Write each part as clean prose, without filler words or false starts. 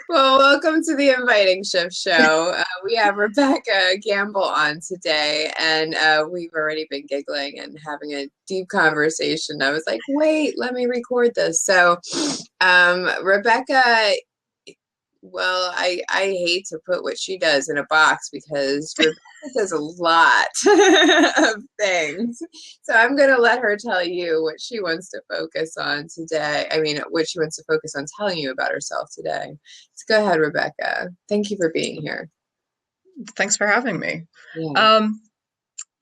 Well, welcome to the Inviting Shift Show. We have Rebekah Gamble on today, and we've already been giggling and having a deep conversation. I was like, wait, let me record this. So, Rebekah, well, I hate to put what she does in a box because Rebekah does a lot of things. So I'm going to let her tell you what she wants to focus on today. I mean, what she wants to focus on telling you about herself today. So go ahead, Rebekah. Thank you for being here. Thanks for having me. Yeah. Um,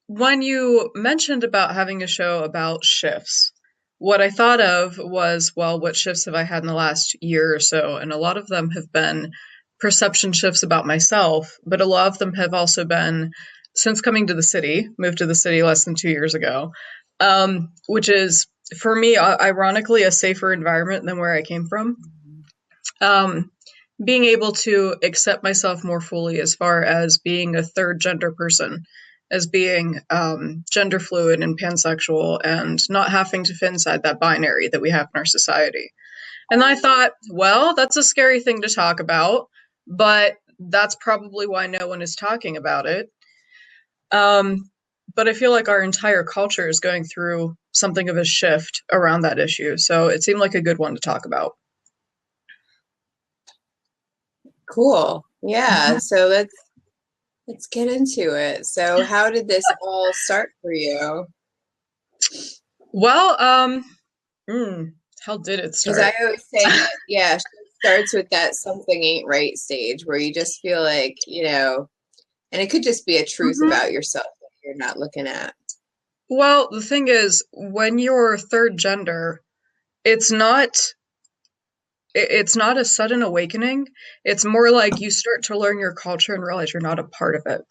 when you mentioned about having a show about shifts, what I thought of was, well, what shifts have I had in the last year or so? And a lot of them have been perception shifts about myself, but a lot of them have also been since coming to the city, moved to the city less than 2 years ago, which is, for me, ironically, a safer environment than where I came from. Um, being able to accept myself more fully as far as being a third gender person, as being gender fluid and pansexual, and not having to fit inside that binary that we have in our society. And I thought, well, that's a scary thing to talk about, but that's probably why no one is talking about it. Um, but I feel like our entire culture is going through something of a shift around that issue. So it seemed like a good one to talk about. Cool. Yeah. So let's get into it. So how did this all start for you? Well, how did it Because I start? always say that, yeah, it starts with that something ain't right stage where you just feel like, and it could just be a truth Mhm. about yourself that you're not looking at. Well, the thing is, when you're third gender, it's not it's not a sudden awakening. It's more like you start to learn your culture and realize you're not a part of it.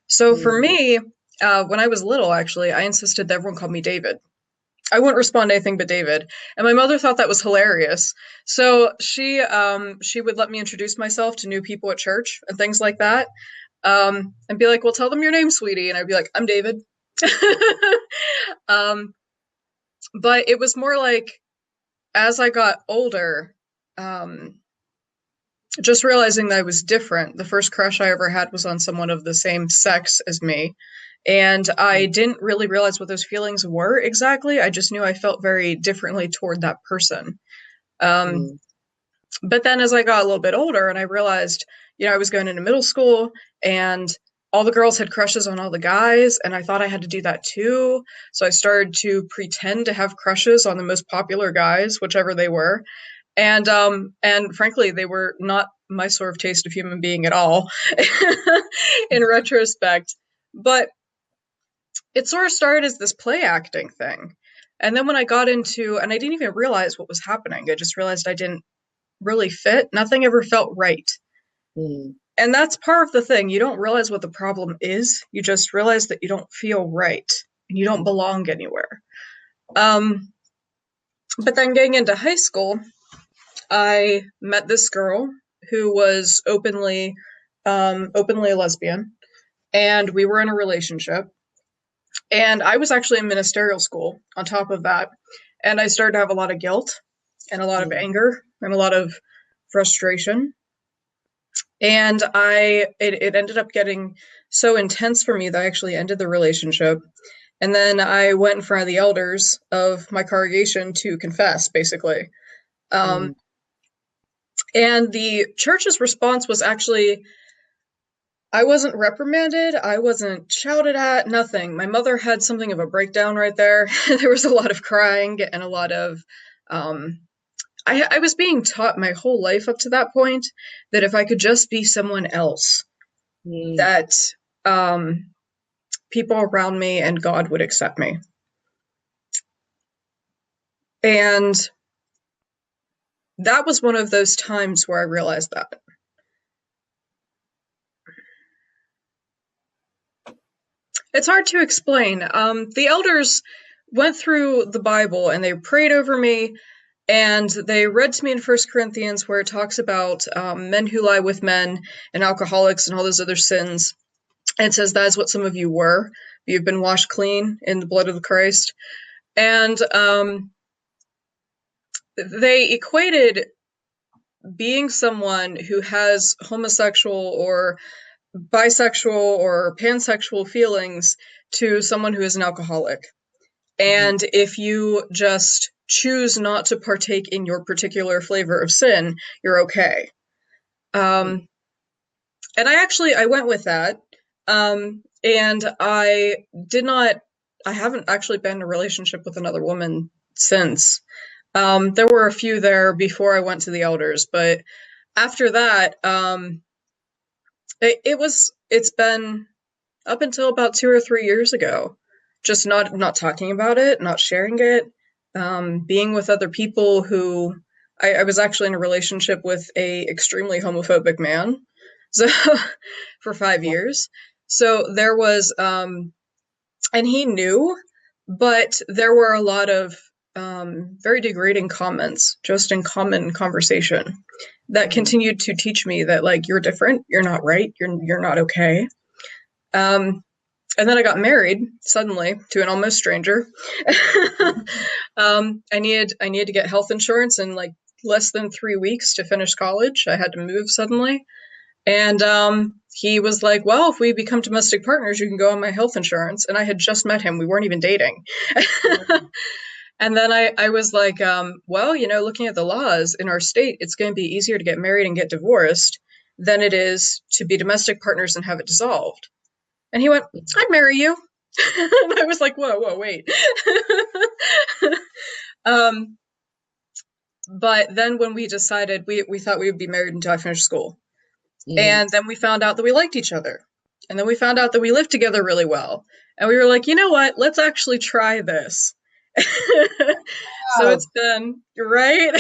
So for Mm. me, when I was little, actually, I insisted that everyone call me David. I wouldn't respond to anything but David, and my mother thought that was hilarious. So she would let me introduce myself to new people at church and things like that, and be like, "Well, tell them your name, sweetie," and I'd be like, "I'm David." um, but it was more like as I got older, um, just realizing that I was different. The first crush I ever had was on someone of the same sex as me. And I didn't really realize what those feelings were exactly. I just knew I felt very differently toward that person. Um, Mm. but then as I got a little bit older and I realized, I was going into middle school and all the girls had crushes on all the guys, and I thought I had to do that too. So I started to pretend to have crushes on the most popular guys, whichever they were. And frankly, they were not my sort of taste of human being at all in retrospect. But it sort of started as this play acting thing. And then when I got into, and I didn't even realize what was happening, I just realized I didn't really fit. Nothing ever felt right. Mm. And that's part of the thing. You don't realize what the problem is. You just realize that you don't feel right and you don't belong anywhere. Um, but then getting into high school, I met this girl who was openly a lesbian, and we were in a relationship. And I was actually in ministerial school on top of that, and I started to have a lot of guilt and a lot of Mm. anger and a lot of frustration. And it ended up getting so intense for me that I actually ended the relationship. And then I went in front of the elders of my congregation to confess, basically. Um, Mm. and the church's response was actually, I wasn't reprimanded, I wasn't shouted at, nothing. My mother had something of a breakdown right there. There was a lot of crying and a lot of um, I was being taught my whole life up to that point that if I could just be someone else, Mm. that um, people around me and God would accept me. And that was one of those times where I realized that. It's hard to explain. The elders went through the Bible and they prayed over me, and they read to me in First Corinthians where it talks about men who lie with men and alcoholics and all those other sins. And it says that is what some of you were. You've been washed clean in the blood of the Christ. And they equated being someone who has homosexual or bisexual or pansexual feelings to someone who is an alcoholic. Mhm. And if you just choose not to partake in your particular flavor of sin, you're okay. Um, and I went with that. And I haven't actually been in a relationship with another woman since. There were a few there before I went to the elders, but after that, it's been up until about 2 or 3 years ago, just not talking about it, not sharing it, being with other people who I was actually in a relationship with a extremely homophobic man, so for 5 years. So there was, and he knew, but there were a lot of very degrading comments just in common conversation that Mhm. continued to teach me that like you're different, you're not right, you're not okay. Um, and then I got married suddenly to an almost stranger. I needed to get health insurance in like less than 3 weeks to finish college. I had to move suddenly, and he was like, "Well, if we become domestic partners, you can go on my health insurance." And I had just met him; we weren't even dating. And then I was like, "Well, looking at the laws in our state, it's going to be easier to get married and get divorced than it is to be domestic partners and have it dissolved." And he went, "I'd marry you." And I was like, whoa, wait. um, but then when we decided, we thought we would be married until I finished school. Mhm. And then we found out that we liked each other. And then we found out that we lived together really well. And we were like, you know what? Let's actually try this. So Oh. it's been, right?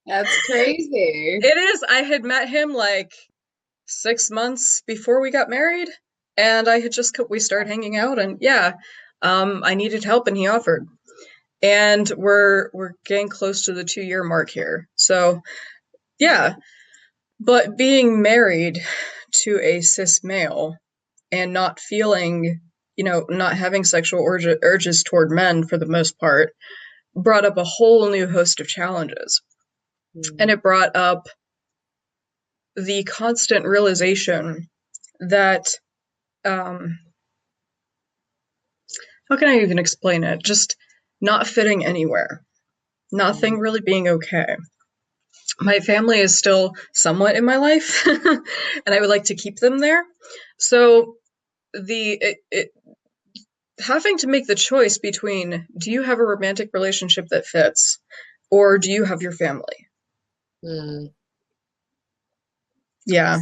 That's crazy. It is. I had met him like 6 months before we got married. And we started hanging out. And yeah, I needed help and he offered. And we're getting close to the 2 year mark here. So yeah, but being married to a cis male and not feeling, not having sexual urges toward men for the most part brought up a whole new host of challenges. And Mhm. it brought up the constant realization that, um, how can I even explain it? Just not fitting anywhere, Mhm. nothing really being okay. My family is still somewhat in my life, and I would like to keep them there. So having to make the choice between do you have a romantic relationship that fits, or do you have your family? Mhm. Yeah,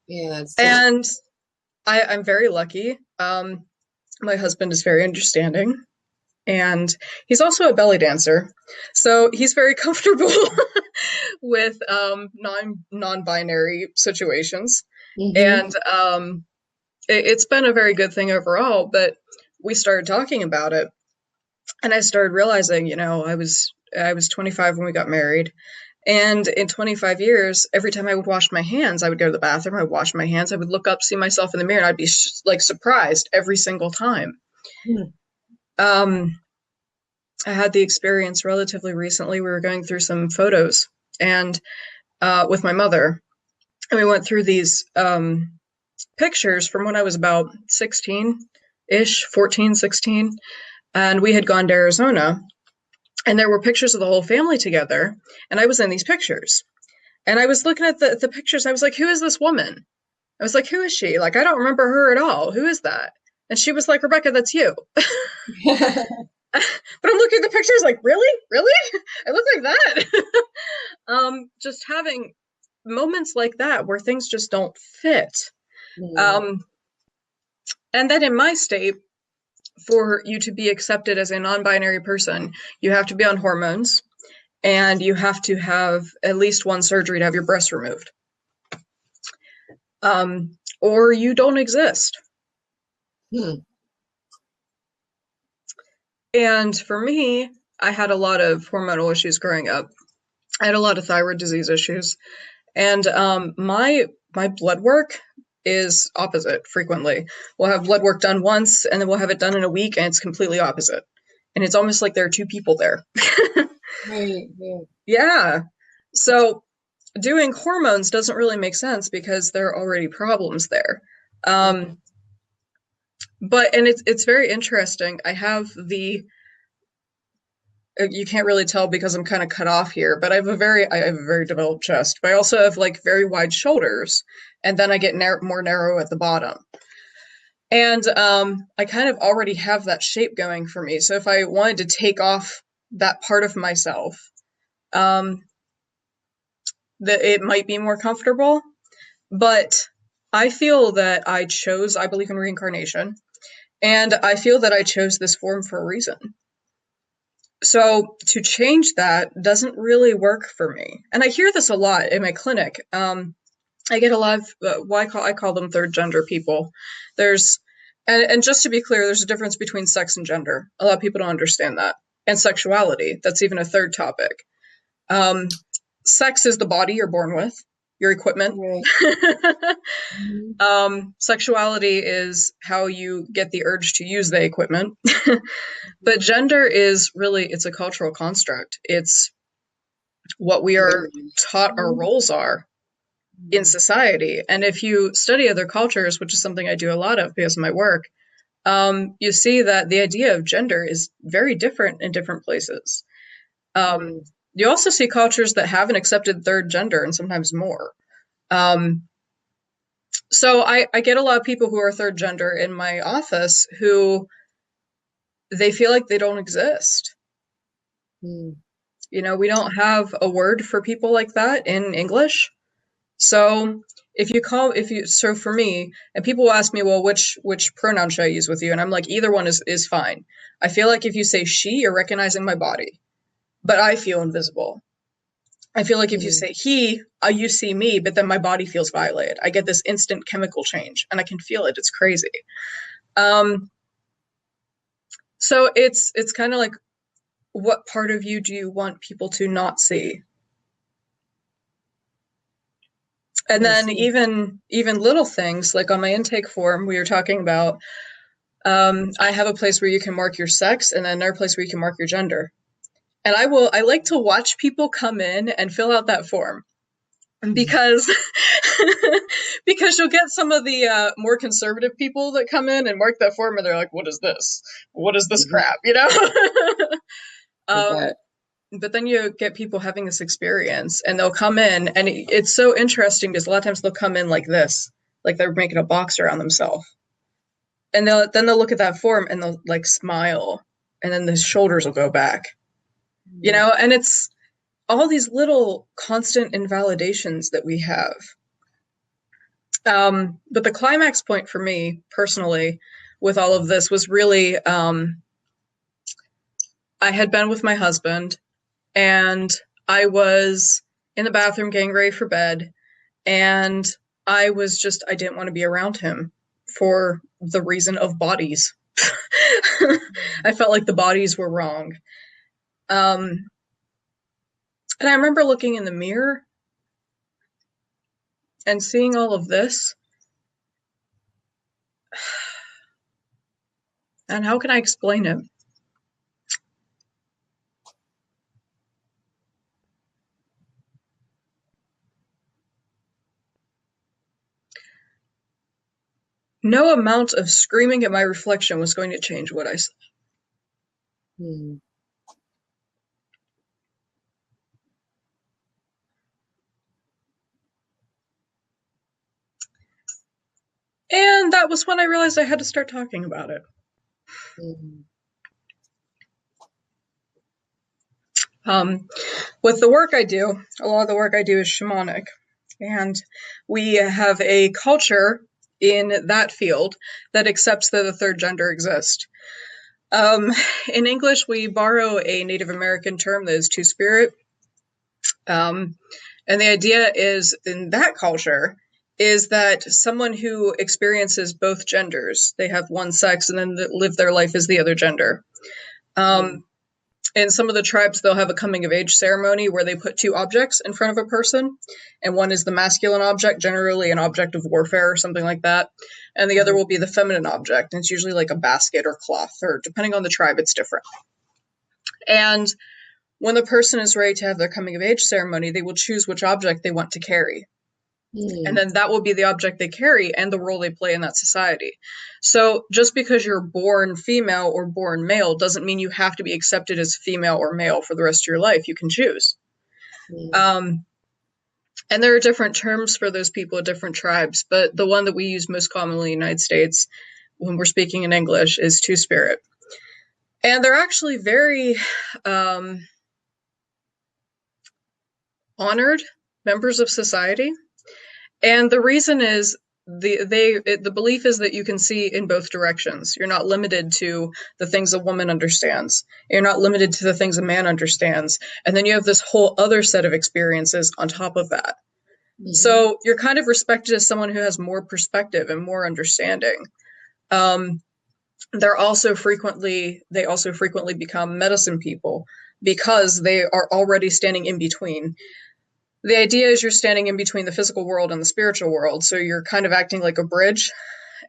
Yeah, that's tough. and I'm very lucky. My husband is very understanding, and he's also a belly dancer, so he's very comfortable with non-binary situations, Hmm. and it's been a very good thing overall. But we started talking about it, and I started realizing, I was 25 when we got married, and in 25 years, every time I would wash my hands, I would go to the bathroom, I would wash my hands, I would look up, see myself in the mirror, and I'd be like surprised every single time. Um, I had the experience relatively recently. We were going through some photos and with my mother, and we went through these pictures from when I was about 16 ish, 14, 16, and we had gone to Arizona, and there were pictures of the whole family together, and I was in these pictures. And I was looking at the pictures, I was like, who is this woman? I was like, who is she? Like, I don't remember her at all. Who is that? And she was like, Rebekah, that's you. But I'm looking at the pictures like, really? Really? I look like that? Just having moments like that where things just don't fit. Mhm. Um, and then in my state, for you to be accepted as a non binary person, you have to be on hormones and you have to have at least one surgery to have your breasts removed. Or you don't exist. Hmm. And for me, I had a lot of hormonal issues growing up. I had a lot of thyroid disease issues, and my blood work is opposite frequently. We'll have blood work done once, and then we'll have it done in a week, and it's completely opposite. And it's almost like there are two people there. Right, right. Yeah. So doing hormones doesn't really make sense because there are already problems there. Mhm. Um, but and it's very interesting. I have the you can't really tell because I'm kind of cut off here, but I have a very developed chest, but I also have like very wide shoulders, and then I get more narrow at the bottom. And I kind of already have that shape going for me. So if I wanted to take off that part of myself, um, that it might be more comfortable. But I feel that I believe in reincarnation, and I feel that I chose this form for a reason. So to change that doesn't really work for me. And I hear this a lot in my clinic. I get a lot of I call them third gender people. There's and just to be clear, there's a difference between sex and gender. A lot of people don't understand that. And sexuality. That's even a third topic. Um, Sex is the body you're born with, your equipment. Right. Mhm. Sexuality is how you get the urge to use the equipment. But Mhm. gender is really, it's a cultural construct. It's what we are Very. taught our Mhm. roles are in Mhm. society. And if you study other cultures, which is something I do a lot of because of my work, you see that the idea of gender is very different in different places. Um, Mhm. you also see cultures that have an accepted third gender and sometimes more. Um, so I get a lot of people who are third gender in my office who they feel like they don't exist. Mhm. You know, we don't have a word for people like that in English. So so for me, and people will ask me, well, which pronoun should I use with you? And I'm like, either one is fine. I feel like if you say she, you're recognizing my body, but I feel invisible. I feel like if you Mhm. say he, you see me, but then my body feels violated. I get this instant chemical change, and I can feel it. It's crazy. Um, so it's kind of like, what part of you do you want people to not see? And I then see. even little things like on my intake form, we were talking about. I have a place where you can mark your sex, and then another place where you can mark your gender. And I like to watch people come in and fill out that form Mhm. because because you'll get some of the more conservative people that come in and mark that form, and they're like, "What is this? What is this Mhm. crap?" You know. I um, bet. but then you get people having this experience, and they'll come in, and it's so interesting because a lot of times they'll come in like this, like they're making a box around themselves, and they'll look at that form and they'll like smile, and then the shoulders will go back, you Mhm. know, and it's all these little constant invalidations that we have. But the climax point for me personally with all of this was really I had been with my husband, and I was in the bathroom getting ready for bed, and I didn't want to be around him for the reason of bodies. I felt like the bodies were wrong. Um, and I remember looking in the mirror and seeing all of this. And how can I explain it? No amount of screaming at my reflection was going to change what I saw. Mhm. And that was when I realized I had to start talking about it. Mhm. Um, with the work I do, a lot of the work I do is shamanic. And we have a culture in that field that accepts that the third gender exists. Um, in English, we borrow a Native American term that is two spirit. Um, and the idea is in that culture is that someone who experiences both genders, they have one sex and then live their life as the other gender. Mhm. Um, in some of the tribes, they'll have a coming of age ceremony where they put two objects in front of a person, and one is the masculine object, generally an object of warfare or something like that, and the other Mhm. will be the feminine object, and it's usually like a basket or cloth, or depending on the tribe, it's different. And when the person is ready to have their coming of age ceremony, they will choose which object they want to carry. And Mm, then that will be the object they carry and the role they play in that society. So just because you're born female or born male doesn't mean you have to be accepted as female or male for the rest of your life. You can choose. mm, Um, and there are different terms for those people, different tribes, but the one that we use most commonly in the United States when we're speaking in English is Two Spirit. And they're actually very honored members of society. And the reason is the belief is that you can see in both directions. You're not limited to the things a woman understands. You're not limited to the things a man understands. And then you have this whole other set of experiences on top of that. mhm, So you're kind of respected as someone who has more perspective and more understanding. Um, they also frequently become medicine people because they are already standing in between. The idea is you're standing in between the physical world and the spiritual world, so you're kind of acting like a bridge.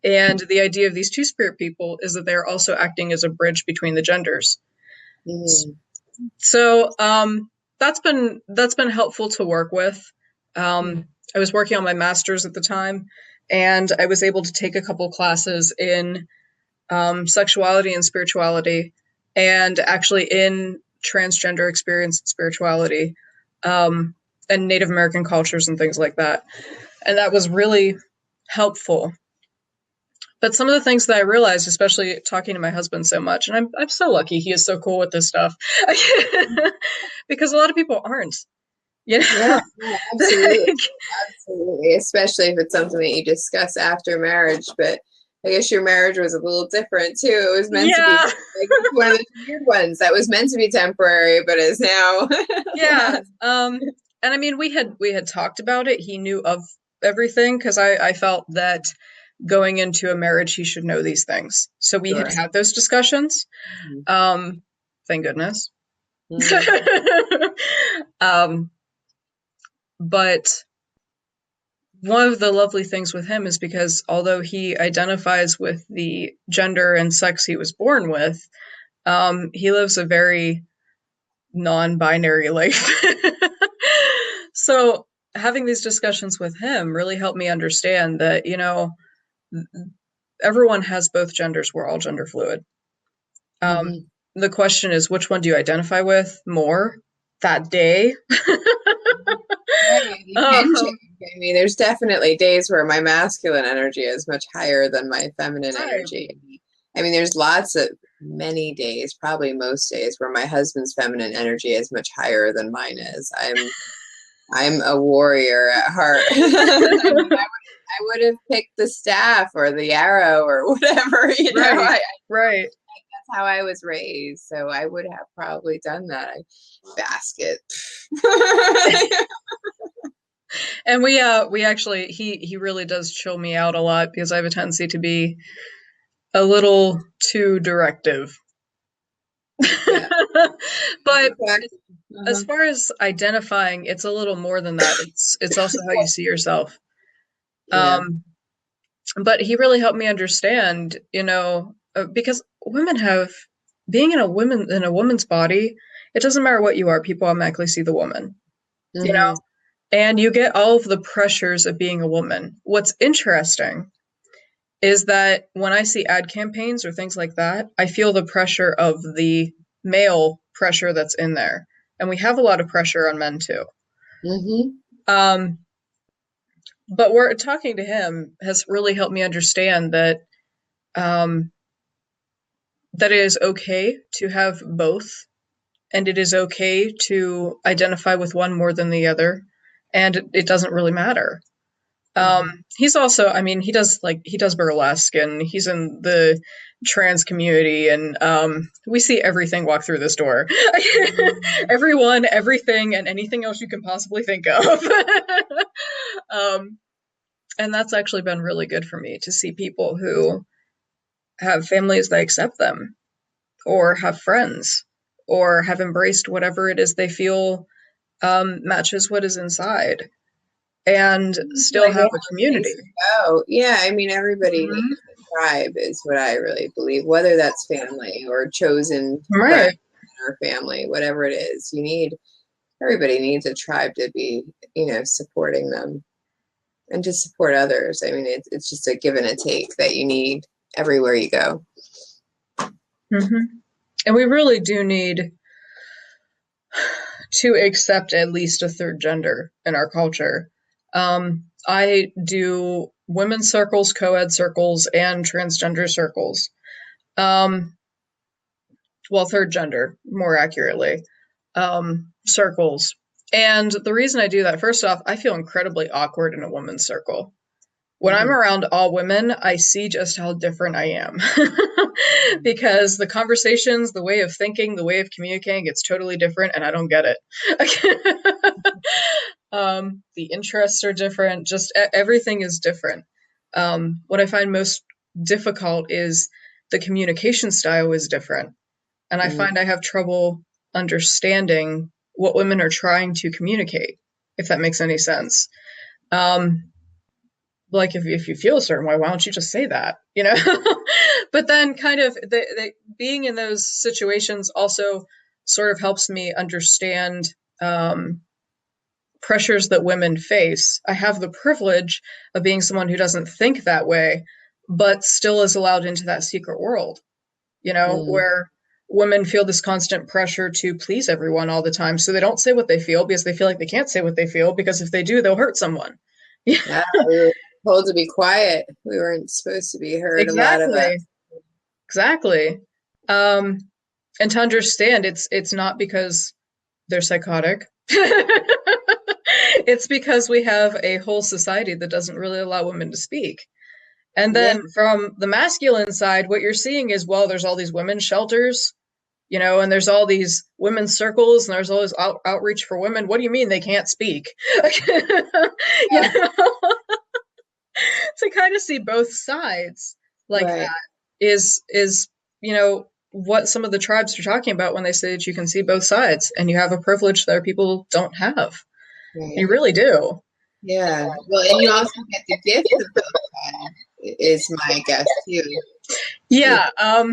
And the idea of these two spirit people is that they're also acting as a bridge between the genders. mhm, So that's been helpful to work with. I was working on my master's at the time, and I was able to take a couple classes in sexuality and spirituality, and actually in transgender experience and spirituality, um, and Native American cultures and things like that. And that was really helpful. But some of the things that I realized, especially talking to my husband so much, and I'm so lucky he is so cool with this stuff, because a lot of people aren't, you yeah, know. yeah, absolutely. Absolutely, especially if it's something that you discuss after marriage. But I guess your marriage was a little different too. It was meant to be Yeah, like one of those weird ones that was meant to be temporary, but is now yeah. last. And I mean, we had talked about it. He knew of everything because I felt that going into a marriage, he should know these things. So we had Sure. had those discussions. Mhm. Thank goodness. Mhm. um, but one of the lovely things with him is because although he identifies with the gender and sex he was born with, he lives a very non-binary life. So having these discussions with him really helped me understand that, everyone has both genders. We're all gender fluid. Um, Mhm. the question is, which one do you identify with more that day? Right, you can change. um, I mean, there's definitely days where my masculine energy is much higher than my feminine right. energy. I mean, there's many days, probably most days, where my husband's feminine energy is much higher than mine is. I'm a warrior at heart. I mean, I would have picked the staff or the arrow or whatever, Right, right. that's how I was raised. So I would have probably done that. Basket. And we actually he really does chill me out a lot because I have a tendency to be a little too directive. Yeah, But exactly. as Uh-huh. far as identifying, it's a little more than that. It's also how you see yourself. Yeah. Um, but he really helped me understand, because women have being in a woman's body, it doesn't matter what you are, people automatically see the woman, you know, Hmm. and you get all of the pressures of being a woman. What's interesting is that when I see ad campaigns or things like that, I feel the pressure of the male pressure that's in there. And we have a lot of pressure on men too. Hmm. Um, but we're talking to him has really helped me understand um, that it is okay to have both, and it is okay to identify with one more than the other, and it doesn't really matter. Hmm. He's also, I mean, he does burlesque, and he's in the trans community, and we see everything walk through this door. Everyone, everything, and anything else you can possibly think of. um, and that's actually been really good for me to see people who have families that accept them, or have friends, or have embraced whatever it is they feel matches what is inside, and still Like they have have a a community. place to go. Yeah, I mean, everybody Mhm. needs a tribe, is what I really believe, whether that's family or chosen friends Right. or family, whatever it is. Everybody needs a tribe to be, supporting them and to support others. I mean, it's just a give and a take that you need everywhere you go. Hmm. And we really do need to accept at least a third gender in our culture. I do women's circles, co-ed circles, and transgender circles. Um, well, third gender, more accurately, circles. And the reason I do that, first off, I feel incredibly awkward in a women's circle. When I'm Hmm. around all women, I see just how different I am. Because the conversations, the way of thinking, the way of communicating, it's totally different, and I don't get it. The interests are different, just everything is different. What I find most difficult is the communication style is different. And I Hmm. find I have trouble understanding what women are trying to communicate, if that makes any sense. Um, like if you feel a certain way, why don't you just say that, you know? But then kind of being in those situations also sort of helps me understand um, pressures that women face. I have the privilege of being someone who doesn't think that way, but still is allowed into that secret world, Hmm. where women feel this constant pressure to please everyone all the time. So they don't say what they feel because they feel like they can't say what they feel because if they do, they'll hurt someone. Yeah, Yeah, we were told to be quiet. We weren't supposed to be heard, a lot of us. exactly. Exactly. Um, and to understand it's not because they're psychotic. It's because we have a whole society that doesn't really allow women to speak. And Yeah, then from the masculine side, what you're seeing is, well, there's all these women's shelters, and there's all these women's circles, and there's all this outreach for women. What do you mean they can't speak? you yeah, know, to kind of see both sides like right, that is what some of the tribes are talking about when they say that you can see both sides and you have a privilege that other people don't have. right. You really do. Yeah. Well, and you also get the gift of both sides, is my guess too. Yeah. Yeah,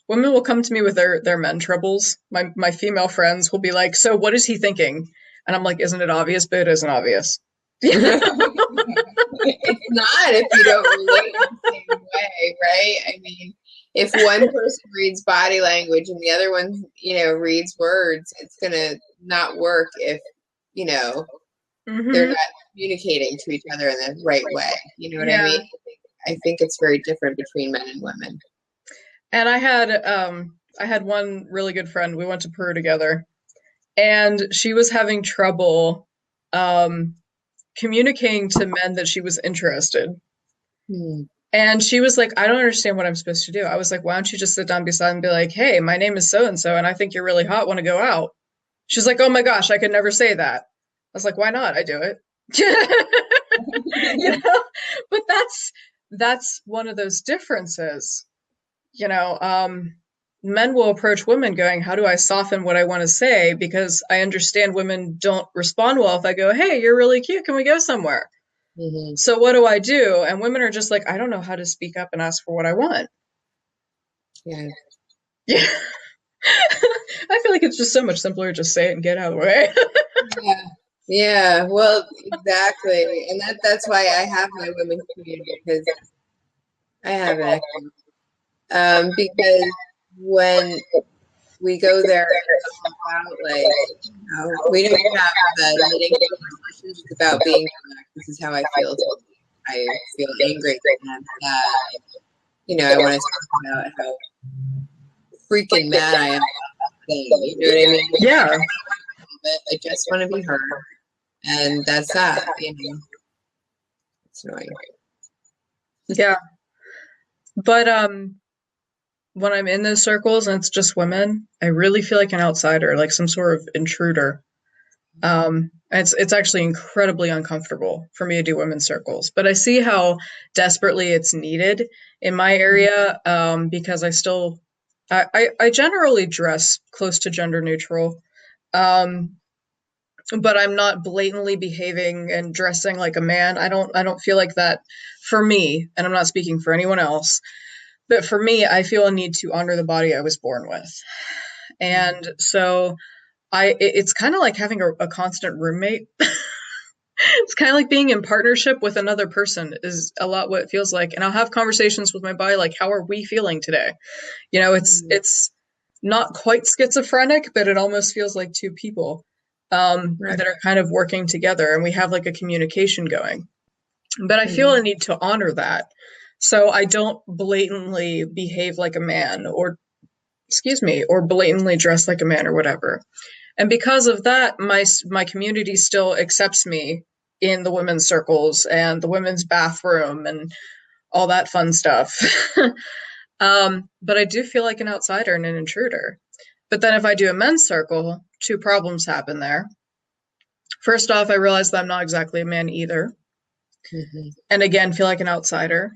women will come to me with their men troubles. My female friends will be like, "So what is he thinking?" And I'm like, "Isn't it obvious?" But it isn't obvious. It's not if you don't relate in the same way, right? I mean, if one person reads body language and the other one, reads words, it's gonna not work if, you know, they're Hmm. not communicating to each other in the right way. You know what I Yeah. mean? I think it's very different between men and women. And I had one really good friend. We went to Peru together, and she was having trouble um communicating to men that she was interested. Hmm. And she was like, I don't understand what I'm supposed to do. I was like, why don't you just sit down beside and be like, hey, my name is so and so, and I think you're really hot. Want to go out? She's like, oh my gosh, I could never say that. I was like, why not? I do it. you know, but that's one of those differences. You know, men will approach women going, how do I soften what I want to say? Because I understand women don't respond well if I go, hey, you're really cute. Can we go somewhere? Hmm. So what do I do? And women are just like, I don't know how to speak up and ask for what I want. Yeah. Yeah. I feel like it's just so much simpler to just say it and get out of the way. Yeah. Yeah. Well, exactly. And that's why I have my women's community because I have an echo. Because when we go there and talk about we don't have the knitting conversations. It's about being direct. This is how I feel today. I feel angry and sad. I want to talk about how freaking mad I am about that thing. You know what I mean? Yeah. I just want to be heard, and that's that. It's annoying. Yeah. But when I'm in those circles and it's just women, I really feel like an outsider, like some sort of intruder. It's actually incredibly uncomfortable for me to do women's circles, but I see how desperately it's needed in my area because I generally dress close to gender neutral, um, but I'm not blatantly behaving and dressing like a man. I don't feel like that for me, and I'm not speaking for anyone else, but for me, I feel a need to honor the body I was born with. And so it's kind of like having a constant roommate. It's kind of like being in partnership with another person is a lot what it feels like. And I'll have conversations with my body like, how are we feeling today? You know, it's not quite schizophrenic, but it almost feels like two people Right. that are kind of working together, and we have like a communication going. But I feel a Mhm. need to honor that. So I don't blatantly behave like a man, or excuse me, or blatantly dress like a man or whatever. And because of that, my community still accepts me in the women's circles and the women's bathroom and all that fun stuff. But I do feel like an outsider and an intruder. But then if I do a men's circle, two problems happen there. First off, I realize that I'm not exactly a man either, Mhm. and again, feel like an outsider.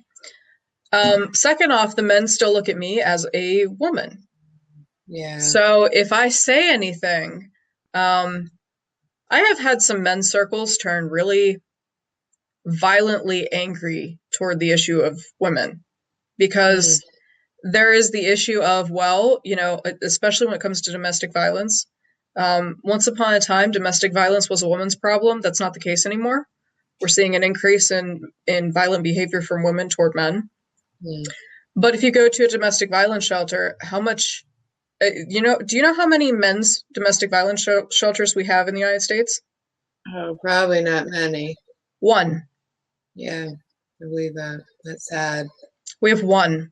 Second off, the men still look at me as a woman. Yeah. So if I say anything, um, I have had some men's circles turn really violently angry toward the issue of women Mm. because there is the issue of, well, you know, especially when it comes to domestic violence. Once upon a time, domestic violence was a woman's problem. That's not the case anymore. We're seeing an increase in violent behavior from women toward men. Mm. But if you go to a domestic violence shelter, how much, do you know how many men's domestic violence shelters we have in the United States? Oh, probably not many. One. Yeah, I believe that. That's sad. We have one.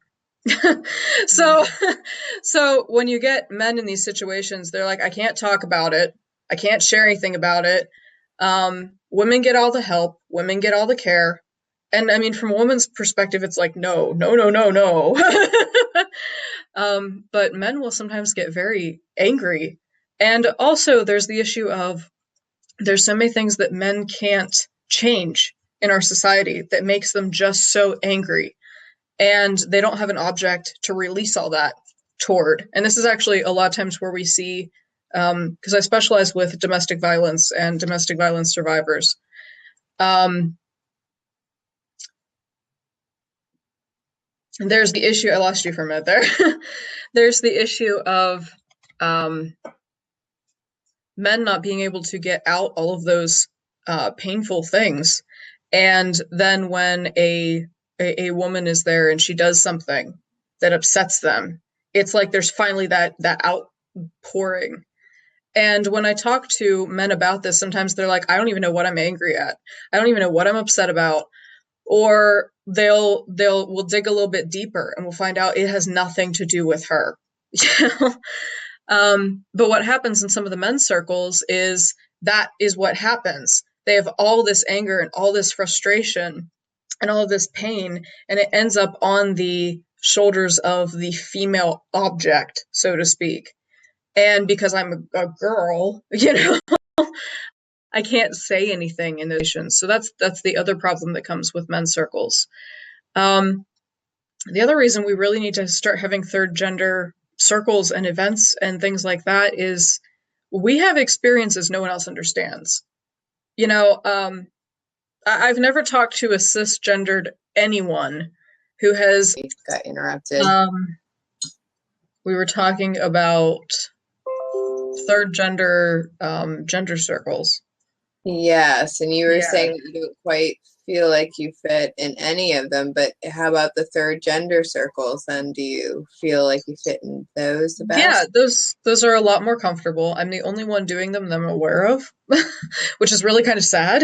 so Mm. so when you get men in these situations, they're like, I can't talk about it, I can't share anything about it. Women get all the help, women get all the care. And I mean, from a woman's perspective, it's like, no, no, no, no, no. But men will sometimes get very angry. And also there's the issue of, there's so many things that men can't change in our society that makes them just so angry, and they don't have an object to release all that toward. And this is actually a lot of times where we see, because I specialize with domestic violence and domestic violence survivors. Um, there's the issue. I lost you for a minute there. There's the issue of um, men not being able to get out all of those painful things, and then when a woman is there and she does something that upsets them, it's like there's finally that outpouring. And when I talk to men about this, sometimes they're like, I don't even know what I'm angry at, I don't even know what I'm upset about. Or we'll dig a little bit deeper and we'll find out it has nothing to do with her. But what happens in some of the men's circles is that is what happens. They have all this anger and all this frustration and all of this pain, and it ends up on the shoulders of the female object, so to speak. And because I'm a girl, I can't say anything in those situations. So that's the other problem that comes with men's circles. Um, the other reason we really need to start having third gender circles and events and things like that is we have experiences no one else understands. You know, I've never talked to a cisgendered anyone who has. Got interrupted. Um, we were talking about third gender circles. Yes, and you were Yeah. saying that you don't quite feel like you fit in any of them, but how about the third gender circles then? Do you feel like you fit in those the Yeah, best? those are a lot more comfortable. I'm the only one doing them that I'm aware of, which is really kind of sad.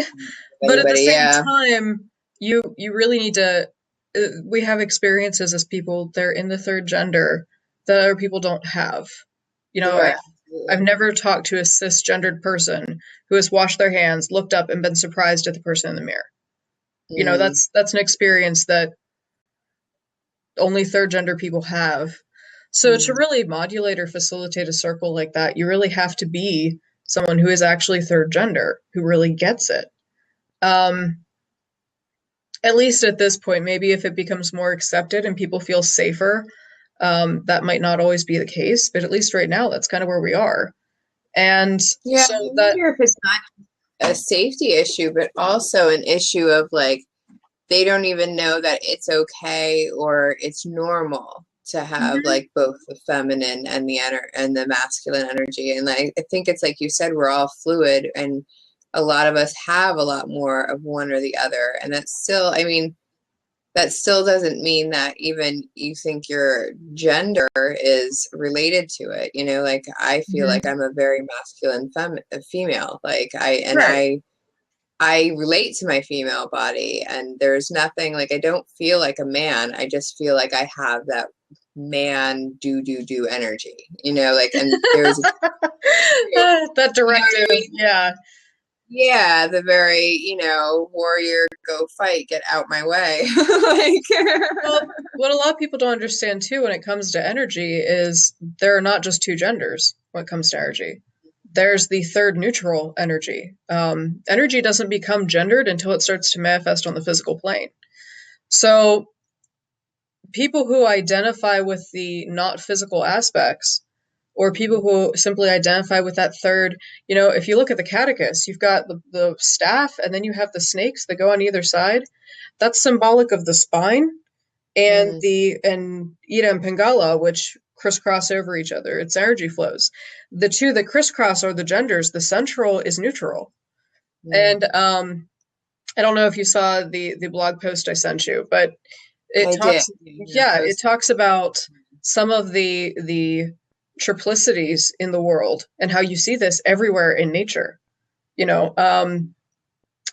But at the Anybody? same Yeah. time, you really need to. We have experiences as people. They're in the third gender that other people don't have. You know, Sure. I've Absolutely. never talked to a cisgendered person who has washed their hands, looked up, and been surprised at the person in the mirror. You know, Mm. that's an experience that only third gender people have. So to Mm. really modulate or facilitate a circle like that, you really have to be someone who is actually third gender, who really gets it. Um, at least at this point, maybe if it becomes more accepted and people feel safer, that might not always be the case. But at least right now, that's kind of where we are. And Yeah, so I that, wonder if it's not a safety issue, but also an issue of like they don't even know that it's okay or it's normal to have Hmm. like both the feminine and the masculine energy. And I think it's like you said, we're all fluid, and a lot of us have a lot more of one or the other. And that's still, I mean, that still doesn't mean that even you think your gender is related to it. You know, like I feel like Hmm. I'm a very masculine female. Like Right. I relate to my female body, and there's nothing like I don't feel like a man. I just feel like I have that man do energy, you know, like, and there's, you That know what I directive, mean? yeah. Yeah, the very, warrior, go fight, get out my way. Like, Well, what a lot of people don't understand too when it comes to energy is there are not just two genders when it comes to energy. There's the third neutral energy. Energy doesn't become gendered until it starts to manifest on the physical plane. So people who identify with the not physical aspects, or people who simply identify with that third, if you look at the catechus, you've got the staff and then you have the snakes that go on either side. That's symbolic of the spine and mm, the and Ida and Pingala, which crisscross over each other. It's energy flows. The two that crisscross are the genders. The central is neutral. mm. And I don't know if you saw the blog post I sent you, but it I did. talks, Yeah, yeah, it post. talks about some of the triplicities in the world and how you see this everywhere in nature. You know,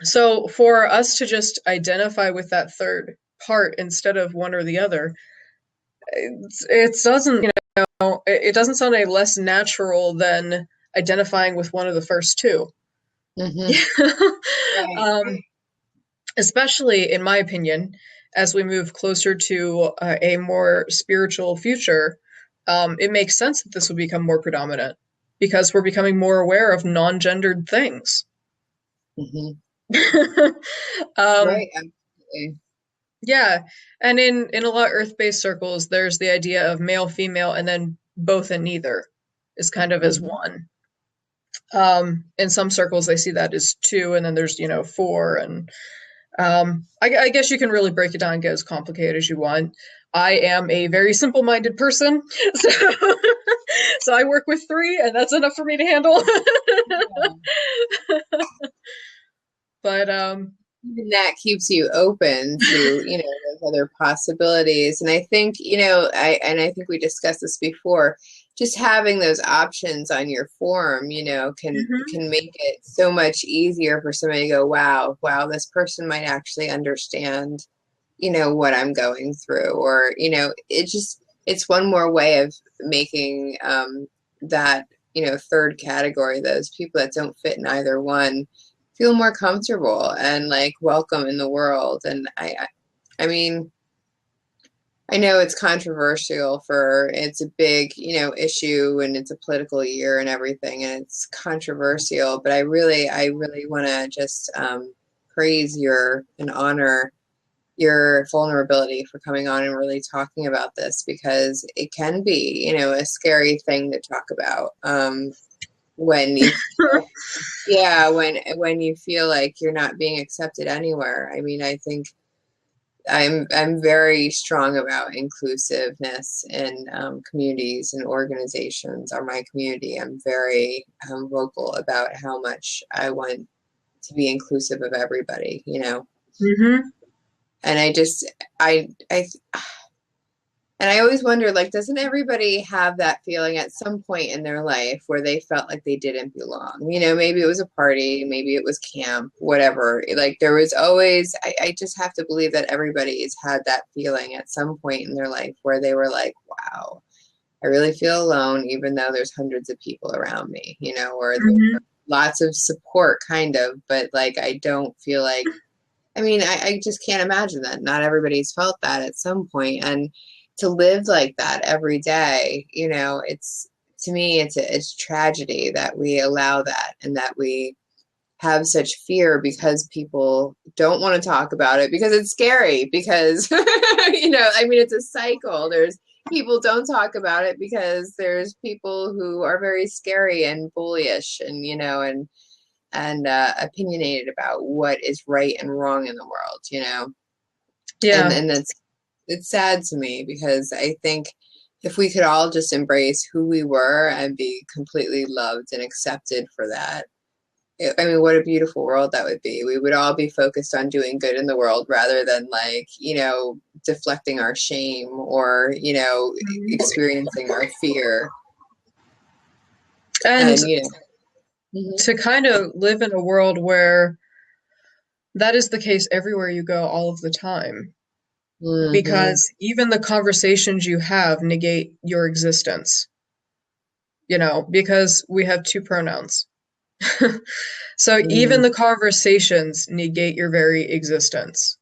so for us to just identify with that third part instead of one or the other, it doesn't, it doesn't sound any less natural than identifying with one of the first two. Hmm. Right, um, right. Especially in my opinion, as we move closer to a more spiritual future, it makes sense that this would become more predominant because we're becoming more aware of non-gendered things. Hmm. um, Right, absolutely. yeah, and in a lot of earth-based circles, there's the idea of male, female, and then both and neither is kind of as Hmm. one. In some circles, they see that as two, and then there's four, and I guess you can really break it down and get as complicated as you want. I am a very simple-minded person, so so I work with three, and that's enough for me to handle. Yeah. But Even that keeps you open to, those other possibilities. And I think, I think we discussed this before, just having those options on your form, mhm. can make it so much easier for somebody to go, wow, this person might actually understand, what I'm going through. Or, it's one more way of making that, third category, those people that don't fit in either one, feel more comfortable and like welcome in the world. And I mean, I know it's controversial, for it's a big, issue, and it's a political year and everything, and it's controversial, but I really want to just praise your and honor your vulnerability for coming on and really talking about this, because it can be, a scary thing to talk about, when you feel, yeah, when you feel like you're not being accepted anywhere. I mean, I think I'm very strong about inclusiveness in communities and organizations. Or my community, I'm very vocal about how much I want to be inclusive of everybody, Mhm. And I and I always wonder, like, doesn't everybody have that feeling at some point in their life where they felt like they didn't belong? Maybe it was a party, maybe it was camp, whatever. Like, there was always, I just have to believe that everybody's had that feeling at some point in their life where they were like, wow, I really feel alone, even though there's hundreds of people around me, or there's Mhm. lots of support, kind of, but like, I don't feel like, I mean, I just can't imagine that. Not everybody's felt that at some point. And to live like that every day, it's, to me, it's tragedy that we allow that, and that we have such fear because people don't want to talk about it, because it's scary, because, I mean, it's a cycle. There's people don't talk about it because there's people who are very scary and bullish, and, opinionated about what is right and wrong in the world, and Yeah. that's, it's sad to me, because I think if we could all just embrace who we were and be completely loved and accepted for that. I mean, what a beautiful world that would be. We would all be focused on doing good in the world rather than like, deflecting our shame or, experiencing our fear. And And, mhm, to kind of live in a world where that is the case everywhere you go all of the time, mhm, because even the conversations you have negate your existence, because we have two pronouns. So even mhm, the conversations negate your very existence.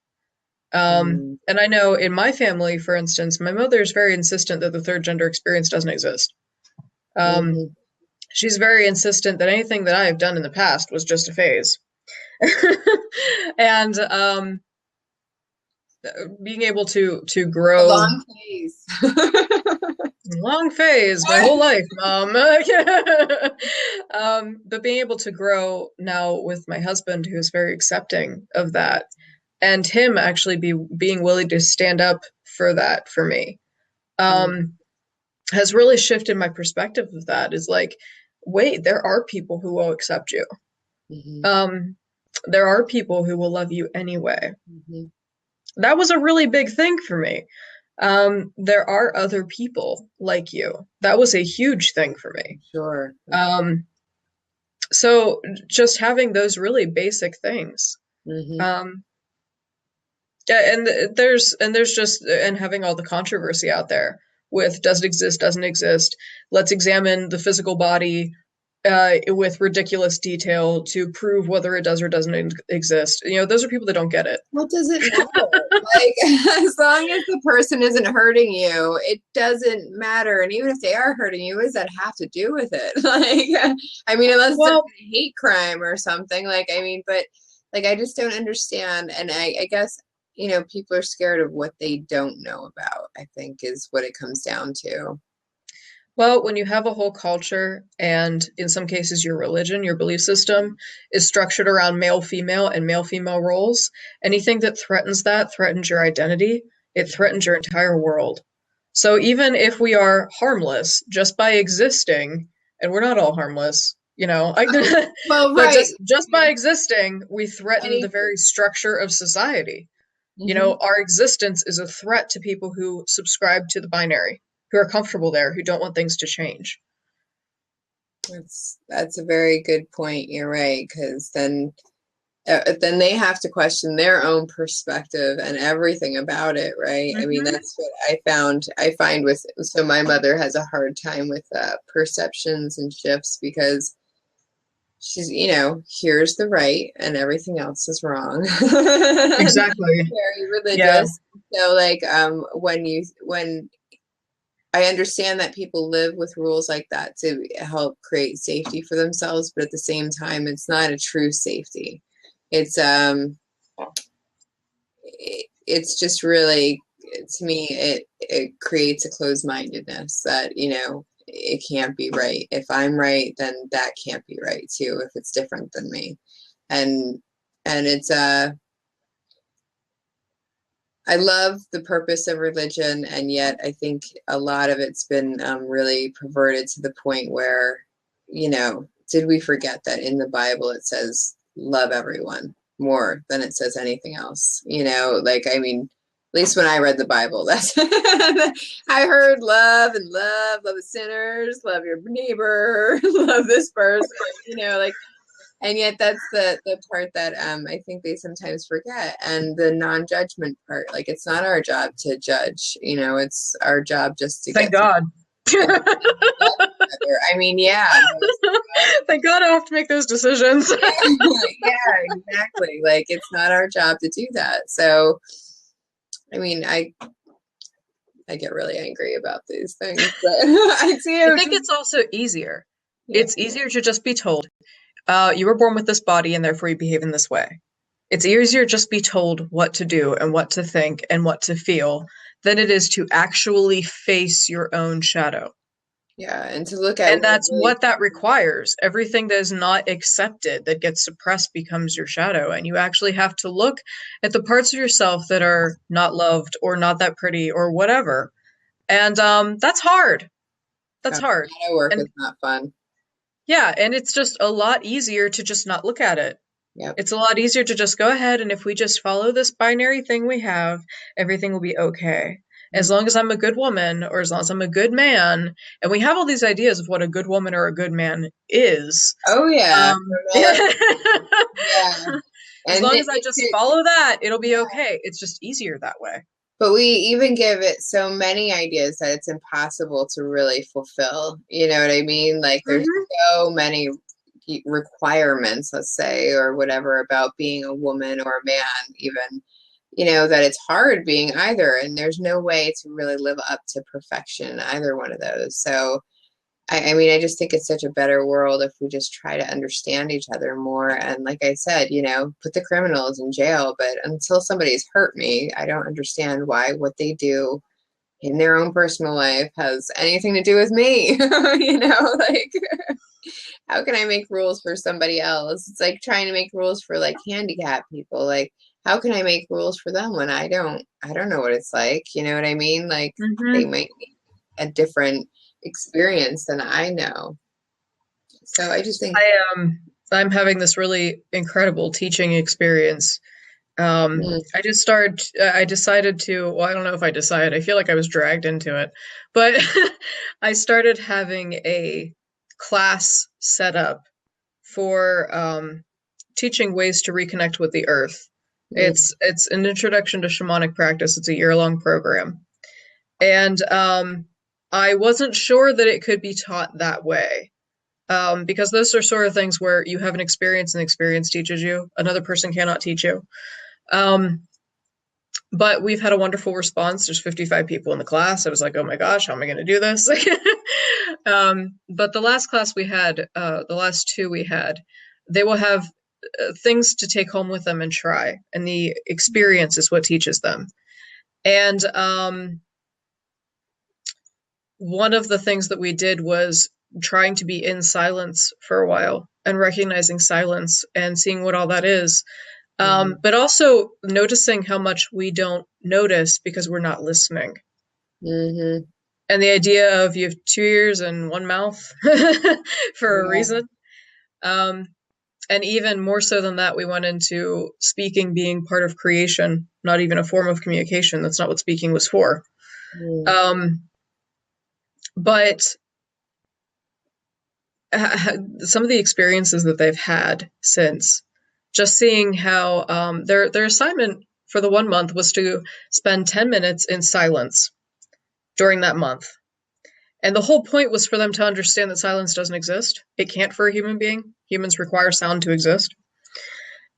mhm, And I know in my family, for instance, my mother is very insistent that the third gender experience doesn't exist. Um, mhm. she's very insistent that anything that I have done in the past was just a phase. And being able to A grow long phase. long phase my whole life, mom. But being able to grow now with my husband, who is very accepting of that, and him actually being willing to stand up for that for me, um, has really shifted my perspective of that. Is like, wait, there are people who will accept you. Mhm, Um, there are people who will love you anyway. mhm. That was a really big thing for me. There are other people like you. That was a huge thing for me. Sure. Um, so just having those really basic things. Mhm, Um, yeah, and there's just and having all the controversy out there with does it exist, doesn't exist. Let's examine the physical body with ridiculous detail to prove whether it does or doesn't exist. Those are people that don't get it. what does it matter? Like, as long as the person isn't hurting you, it doesn't matter. And even if they are hurting you, what does that have to do with it? Like, I mean, unless it's Well, a hate crime or something. Like, I mean, but like, I just don't understand. And I guess, people are scared of what they don't know about, I think is what it comes down to. Well, when you have a whole culture and in some cases your religion, your belief system is structured around male female and male female roles, anything that threatens that threatens your identity. It threatens your entire world. So even if we are harmless just by existing, and we're not all harmless, Well, but right. just by existing, we threaten the Anything. very structure of society. Hmm. Our existence is a threat to people who subscribe to the binary, who are comfortable there, who don't want things to change. That's a very good point. You're right, because then they have to question their own perspective and everything about it, right? I mean, Hmm. that's what I find with, so my mother has a hard time with perceptions and shifts because she's, here's the right and everything else is wrong. And Exactly. very Yeah. religious. So like when I understand that people live with rules like that to help create safety for themselves, but at the same time, it's not a true safety. It's it's just really, to me, it creates a closed-mindedness that, it can't be right. If I'm right, then that can't be right too, if it's different than me. And it's I love the purpose of religion, and yet I think a lot of it's been really perverted to the point where, did we forget that in the Bible it says love everyone more than it says anything else? Like, I mean, at least when I read the Bible, that's I heard love the sinners, love your neighbor, love this person, like, and yet that's the part that I think they sometimes forget, and the non-judgment part. Like, it's not our job to judge, it's our job just to Thank get to God. and love each other. I mean, yeah, Thank God I have to make those decisions. yeah, exactly. Like, it's not our job to do that. So I mean, I get really angry about these things, but I I do think just, it's also easier. yeah. It's easier to just be told, you were born with this body and therefore you behave in this way. It's easier just be told what to do and what to think and what to feel than it is to actually face your own shadow. Yeah, and to look at And what that's really, what that requires. Everything that is not accepted, that gets suppressed, becomes your shadow. And you actually have to look at the parts of yourself that are not loved or not that pretty or whatever, And that's hard. Oh, That's hard. shadow work And is not fun. yeah, and it's just a lot easier to just not look at it. Yep. It's a lot easier to just go ahead, and if we just follow this binary thing we have, everything will be okay. As long as I'm a good woman, or as long as I'm a good man, and we have all these ideas of what a good woman or a good man is. Oh yeah, Um, from all over. Yeah, as and long it as I makes just it. follow that, it'll be Yeah. okay. It's just easier that way. But we even give it so many ideas that it's impossible to really fulfill. You know what I mean? Like there's Hmm. so many requirements, let's say, or whatever about being a woman or a man, even, that it's hard being either. And there's no way to really live up to perfection in either one of those. So I mean, I just think it's such a better world if we just try to understand each other more. And like I said, put the criminals in jail. But until somebody's hurt me, I don't understand why what they do in their own personal life has anything to do with me. Like, how can I make rules for somebody else? It's like trying to make rules for like handicapped people. Like, how can I make rules for them when I don't know what it's like. You know what I mean? Like, they Hmm. might need a different experience than I know. So I just think, I I'm having this really incredible teaching experience. mm, I decided to, well, I don't know if I decided, I feel like I was dragged into it, but I started having a class set up for teaching ways to reconnect with the earth. mm, It's an introduction to shamanic practice. It's a year-long program. And I wasn't sure that it could be taught that way. Because those are sort of things where you have an experience and the experience teaches you. Another person cannot teach you. Um, but we've had a wonderful response. There's 55 people in the class. I was like, oh my gosh, how am I going to do this? But the last class we had, the last two we had, they will have things to take home with them and try. And the experience is what teaches them. And one of the things that we did was trying to be in silence for a while and recognizing silence and seeing what all that is. mm, But also noticing how much we don't notice because we're not listening. mm-hmm, And the idea of you have two ears and one mouth for a yeah, reason. Um, and even more so than that, we went into speaking being part of creation, not even a form of communication. That's not what speaking was for. mm, Um, but some of the experiences that they've had since, just seeing how their assignment for the 1 month was to spend 10 minutes in silence during that month. And the whole point was for them to understand that silence doesn't exist. It can't for a human being. Humans require sound to exist.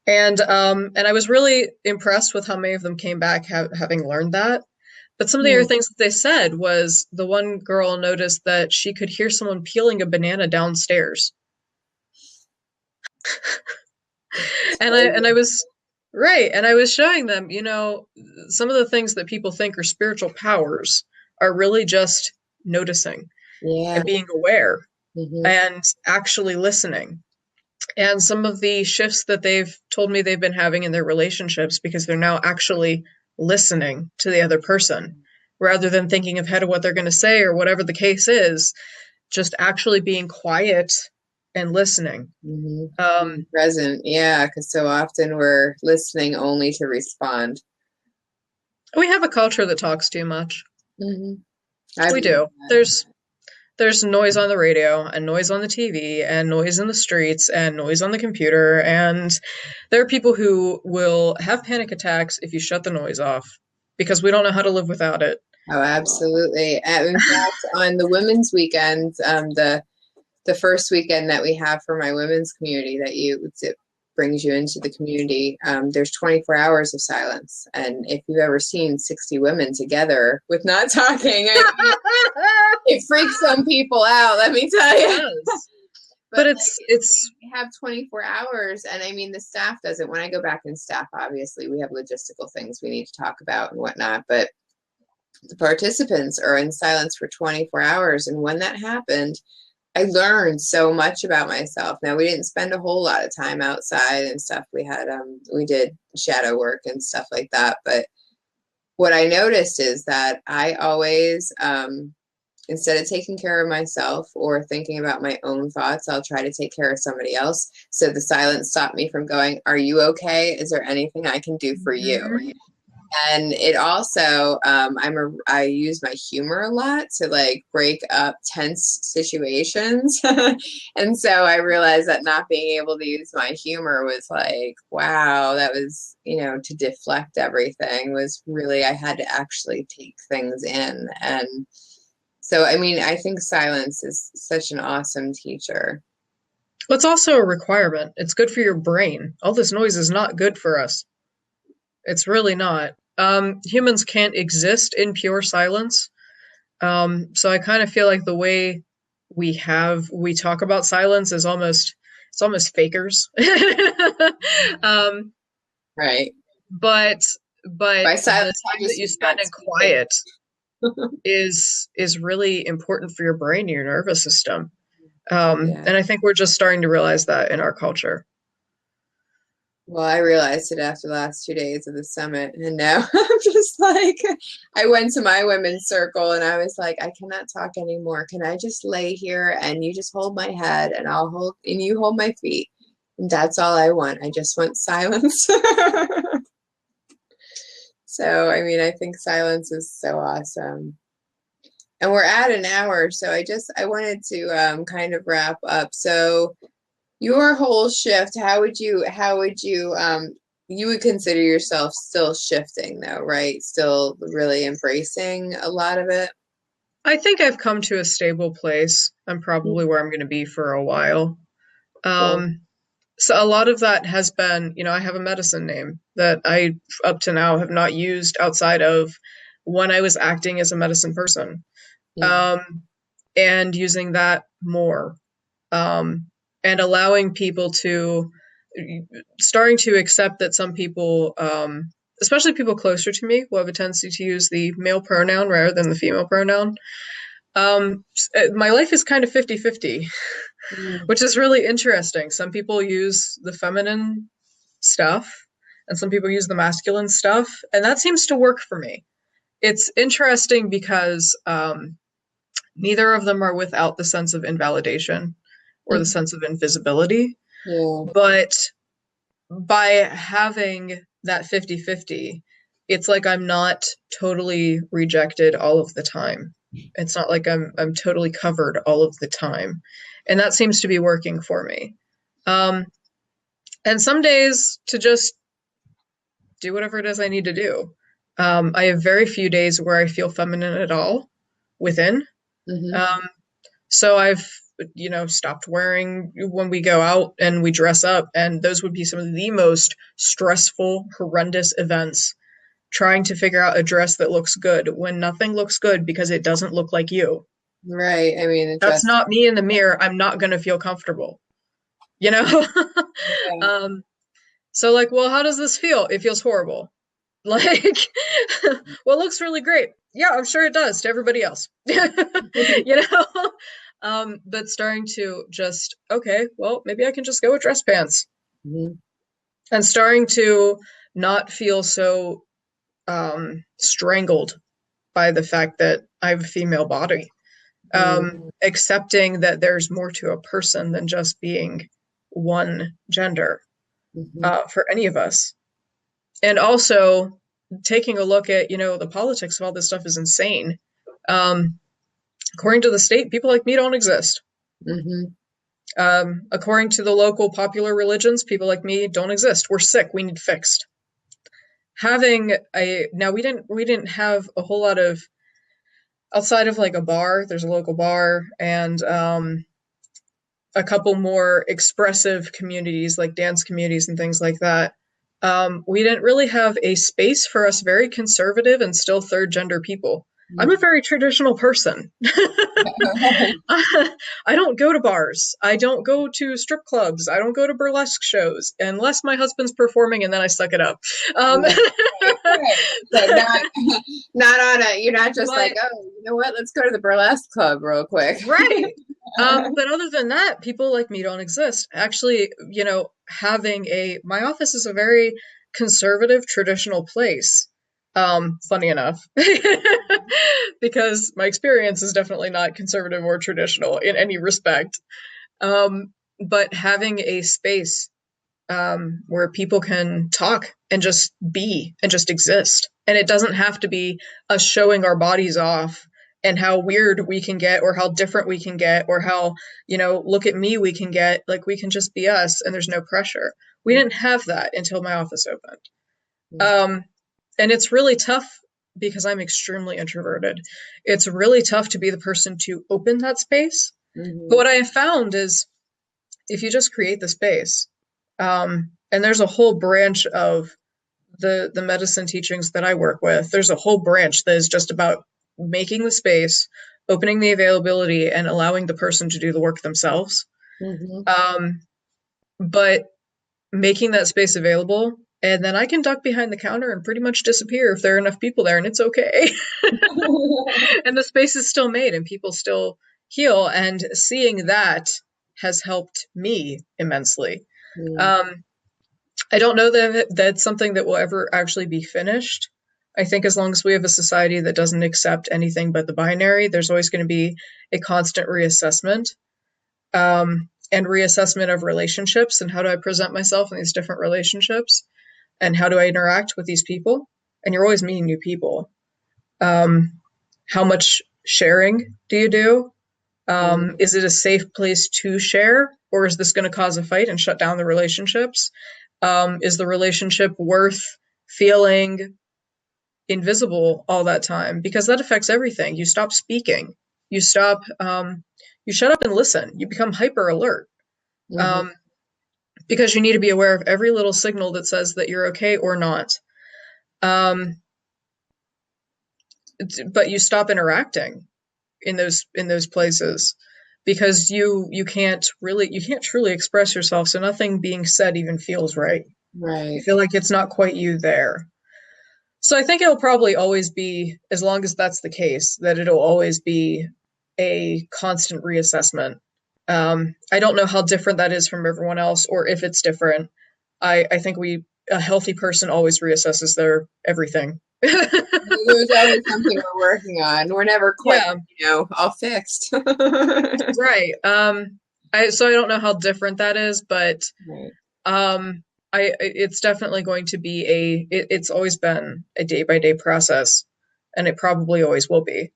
And I was really impressed with how many of them came back having learned that. But some of the other mm. things that they said was the one girl noticed that she could hear someone peeling a banana downstairs. It's And I crazy. was right, and I was showing them, some of the things that people think are spiritual powers are really just noticing Yeah. and being aware Hmm. and actually listening. And some of the shifts that they've told me they've been having in their relationships because they're now actually listening to the other person rather than thinking ahead of what they're going to say or whatever the case is, just actually being quiet and listening. Hmm. Um, Present, yeah, because so often we're listening only to respond. we have a culture that talks too much. Hmm. I've We noticed do. that. There's noise on the radio and noise on the TV and noise in the streets and noise on the computer, and there are people who will have panic attacks if you shut the noise off because we don't know how to live without it. Oh, absolutely. In fact, on the women's weekend, the first weekend that we have for my women's community it brings you into the community, there's 24 hours of silence. And if you've ever seen 60 women together with not talking, it freaks some people out, let me tell It you. does. But But like it's we have 24 hours, and I mean the staff doesn't. When I go back in staff, obviously we have logistical things we need to talk about and whatnot, but the participants are in silence for 24 hours. And when that happened, I learned so much about myself. Now we didn't spend a whole lot of time outside and stuff. We did shadow work and stuff like that, but what I noticed is that I always, instead of taking care of myself or thinking about my own thoughts, I'll try to take care of somebody else. So the silence stopped me from going, "Are you okay? Is there anything I can do for you?" Mhm. And it also, I use my humor a lot to like break up tense situations. And so I realized that not being able to use my humor was like, wow, that was, to deflect everything was really, I had to actually take things in. And so, I mean, I think silence is such an awesome teacher. Well, it's also a requirement. It's good for your brain. All this noise is not good for us. It's really not. Humans can't exist in pure silence. So I kind of feel like the way we talk about silence is almost fakers. um, Right. but but By the silence, I time that just you mean spend not in speaking. quiet is really important for your brain and your nervous system. Yeah. And I think we're just starting to realize that in our culture. Well, I realized it after the last 2 days of the summit, and now I'm just like, I went to my women's circle and I was like, I cannot talk anymore. Can I just lay here and you just hold my head and and you hold my feet? And that's all I want. I just want silence. So, I mean, I think silence is so awesome. And we're at an hour, so I wanted to kind of wrap up. So, your whole shift, you would consider yourself still shifting though, right? Still really embracing a lot of it. I think I've come to a stable place. I'm probably where I'm going to be for a while. Cool. Um, so a lot of that has been, I have a medicine name that I up to now have not used outside of when I was acting as a medicine person. Yeah. Um, and using that more. Um, and allowing people to starting to accept that some people, especially people closer to me, will have a tendency to use the male pronoun rather than the female pronoun. My life is kind of 50-50, Mm. which is really interesting. Some people use the feminine stuff and some people use the masculine stuff, and that seems to work for me. It's interesting because neither of them are without the sense of invalidation or the sense of invisibility, Yeah. but by having that 50-50, it's like I'm not totally rejected all of the time. It's not like I'm totally covered all of the time. And that seems to be working for me. Um, and some days to just do whatever it is I need to do. I have very few days where I feel feminine at all within. Mm-hmm. Um, so I've, stopped wearing when we go out and we dress up. And those would be some of the most stressful, horrendous events trying to figure out a dress that looks good when nothing looks good because it doesn't look like you. Right. I mean, it That's just, not me in the mirror. I'm not going to feel comfortable, you know? yeah. um, so, like, well, how does this feel? It feels horrible. Like, well, it looks really great. Yeah, I'm sure it does to everybody else. You know? But starting to just, okay, well, maybe I can just go with dress pants. Mhm. And starting to not feel so strangled by the fact that I have a female body. Accepting that there's more to a person than just being one gender Mhm. for any of us. And also taking a look at, the politics of all this stuff is insane. Um, According to the state, people like me don't exist. Mhm. According to the local popular religions, people like me don't exist. We're sick. We need fixed. Having a now we didn't have a whole lot of outside of like a bar. There's a local bar and a couple more expressive communities like dance communities and things like that. We didn't really have a space for us very conservative and still third gender people. I'm a Mhm. very traditional person. I don't go to bars. I don't go to strip clubs. I don't go to burlesque shows unless my husband's performing and then I suck it up. Um, Right. Right. But not not on a, you're not just like, but oh, you know what? Let's go to the burlesque club real quick. right. But other than that, people like me don't exist. Actually, having my office is a very conservative, traditional place. Funny enough, because my experience is definitely not conservative or traditional in any respect. Um, but having a space where people can talk and just be and just exist. And it doesn't have to be us showing our bodies off and how weird we can get or how different we can get or how, look at me we can get. Like we can just be us and there's no pressure. We didn't have that until my office opened. Um, and it's really tough because I'm extremely introverted. It's really tough to be the person to open that space. But Mm-hmm. what I have found is if you just create the space, and there's a whole branch of the medicine teachings that I work with. There's a whole branch that is just about making the space, opening the availability, and allowing the person to do the work themselves. Mm-hmm. Um, but making that space available, and then I can duck behind the counter and pretty much disappear if there are enough people there, and it's okay. And the space is still made, and people still heal. And seeing that has helped me immensely. Mm, Um, I don't know that that's something that will ever actually be finished. I think as long as we have a society that doesn't accept anything but the binary, there's always going to be a constant reassessment, and reassessment of relationships and how do I present myself in these different relationships and how do I interact with these people. And you're always meeting new people. Um, how much sharing do you do? mm, Is it a safe place to share, or is this going to cause a fight and shut down the relationships? Is the relationship worth feeling invisible all that time? Because that affects everything. You stop speaking. You stop. You shut up and listen. You become hyper alert, mhm. um, because you need to be aware of every little signal that says that you're okay or not. Um, but you stop interacting in those places because you can't truly express yourself, so nothing being said even feels right. You Right. feel like it's not quite you there. So I think it'll probably always be, as long as that's the case, that it'll always be a constant reassessment. I don't know how different that is from everyone else or if it's different. I think a healthy person always reassesses their everything. There's always something we're working on. We're never quite, Yeah, all fixed. right. So I don't know how different that is, but Right. um, it's definitely going to be it's always been a day by day process, and it probably always will be,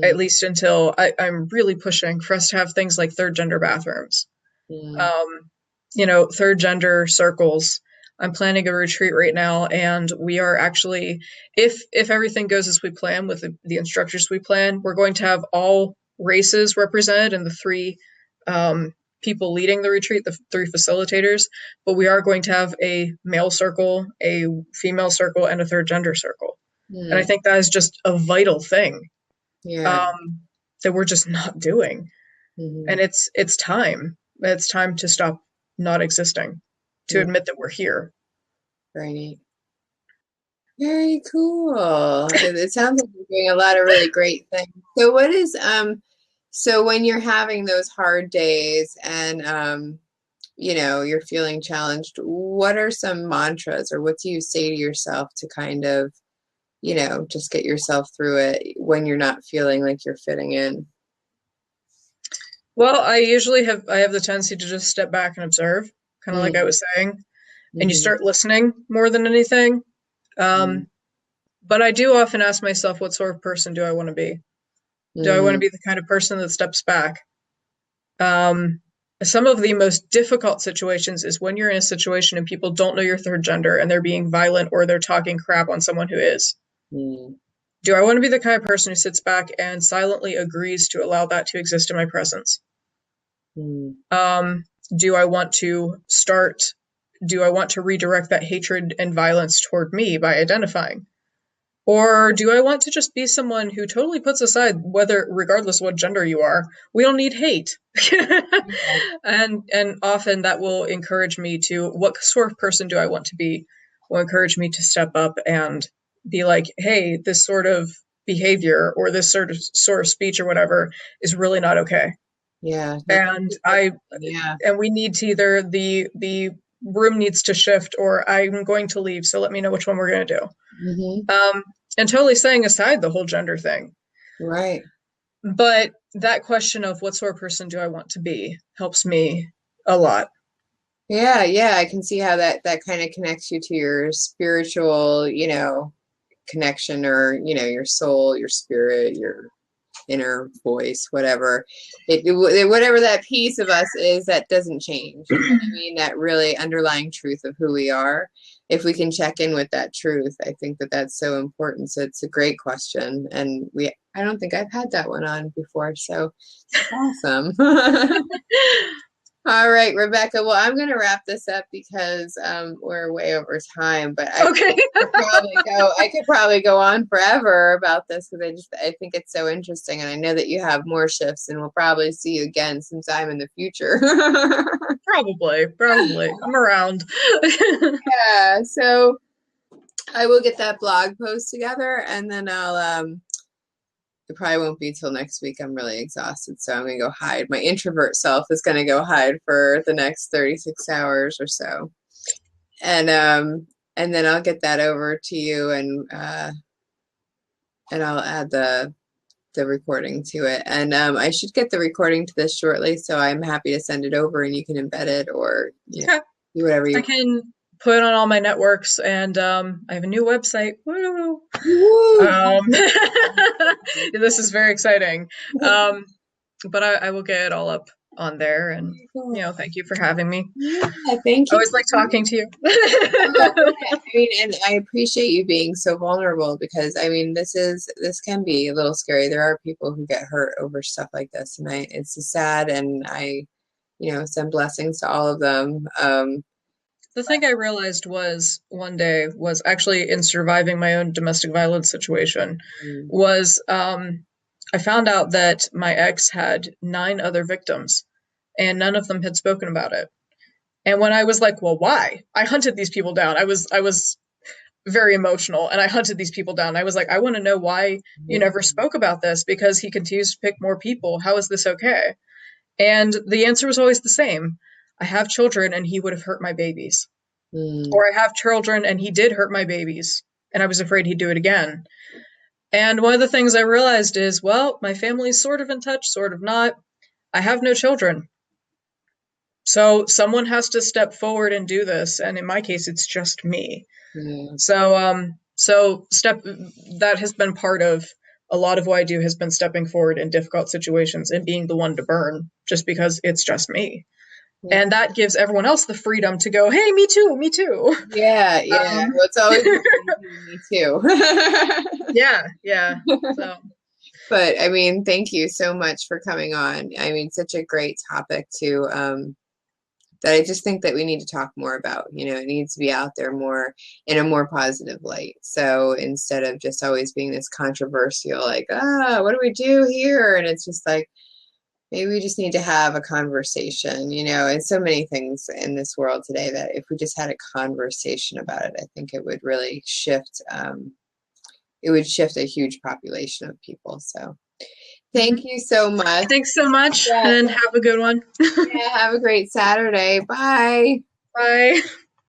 at Mm, least until I'm really pushing for us to have things like third gender bathrooms, mm, um, third gender circles. I'm planning a retreat right now, and we are actually, if everything goes as we plan with the instructors we plan, we're going to have all races represented and the three people leading the retreat, the three facilitators. But we are going to have a male circle, a female circle, and a third gender circle. And I mm. think that is just a vital thing, Yeah. um, that we're just not doing. Hmm. And it's time. It's time to stop not existing, to Mm, admit that we're here. very neat. Very cool. It sounds like you're doing a lot of really great things. So so when you're having those hard days and you're feeling challenged, what are some mantras or what do you say to yourself to kind of, just get yourself through it when you're not feeling like you're fitting in? Well, I have the tendency to just step back and observe, kind of like I Mm, was saying, and you hmm. start listening more than anything. Mm, Um, but I do often ask myself, what sort of person do I want to be? Do I want to mm, be the kind of person that steps back? Um, some of the most difficult situations is when you're in a situation and people don't know your third gender and they're being violent or they're talking crap on someone who is. mm, Do I want to be the kind of person who sits back and silently agrees to allow that to exist in my presence? mm, Um, do I want to start? Do I want to redirect that hatred and violence toward me by identifying? Or do I want to just be someone who totally puts aside whether, regardless of what gender you are, we don't need hate? yeah, And often that will encourage me to, what sort of person do I want to be? Will encourage me to step up and be like, hey, this sort of behavior or this sort of speech or whatever is really not okay. yeah, that's And a good I thing. Yeah. and we need to either the room needs to shift or I'm going to leave. So let me know which one we're going to do. Hmm. and totally setting aside the whole gender thing. Right. But that question of what sort of person do I want to be helps me a lot. Yeah, yeah, I can see how that kind of connects you to your spiritual, connection, or, your soul, your spirit, your inner voice, whatever. Whatever that piece of us is that doesn't change. You know what I mean? That really underlying truth of who we are. If we can check in with that truth, I think that that's so important. So it's a great question, and I don't think I've had that one on before, so awesome. All right, Rebecca. Well, I'm going to wrap this up because we're way over time. But Okay. I could probably go on forever about this because I think it's so interesting, and I know that you have more shifts, and we'll probably see you again sometime in the future. Probably. I'm around. Yeah. So I will get that blog post together, and then I'll. It probably won't be till next week. I'm really exhausted, so I'm gonna go hide. My introvert self is gonna go hide for the next 36 hours or so, and then I'll get that over to you, and I'll add the recording to it. And I should get the recording to this shortly, so I'm happy to send it over, and you can embed it, or Okay. do whatever I you. can put it on all my networks, and I have a new website. Woo! Woo! Um, this is very exciting. Um, but I will get it all up on there, and thank you for having me. Yeah, thank I you. always like talking to you. Oh, yeah. I mean, and I appreciate you being so vulnerable because I mean, this can be a little scary. There are people who get hurt over stuff like this, and it's sad, and send blessings to all of them. The thing I realized was one day was actually in surviving my own domestic violence situation Mm, was I found out that my ex had 9 other victims and none of them had spoken about it. And when I was like, well, why? I hunted these people down. I was very emotional and I hunted these people down. I was like, I want to know why you never spoke about this because he continues to pick more people. How is this okay? And the answer was always the same. I have children and he would have hurt my babies. mm, Or I have children and he did hurt my babies and I was afraid he'd do it again. And one of the things I realized is, well, my family's sort of in touch, sort of not. I have no children. So someone has to step forward and do this, and in my case it's just me. yeah. So step that has been part of a lot of what I do has been stepping forward in difficult situations and being the one to burn just because it's just me. Yeah. And that gives everyone else the freedom to go, hey, me too, me too. Yeah, yeah. Um, Well, it's always me too. yeah. So But I mean, thank you so much for coming on. I mean, such a great topic to that I just think that we need to talk more about. It needs to be out there more in a more positive light. So instead of just always being this controversial, like, what do we do here? And it's just like, maybe we just need to have a conversation, and so many things in this world today that if we just had a conversation about it, I think it would really shift, it would shift a huge population of people. So thank mhm. you so much. Thanks so much Yeah, and have a good one. yeah, have a great Saturday. Bye. Bye.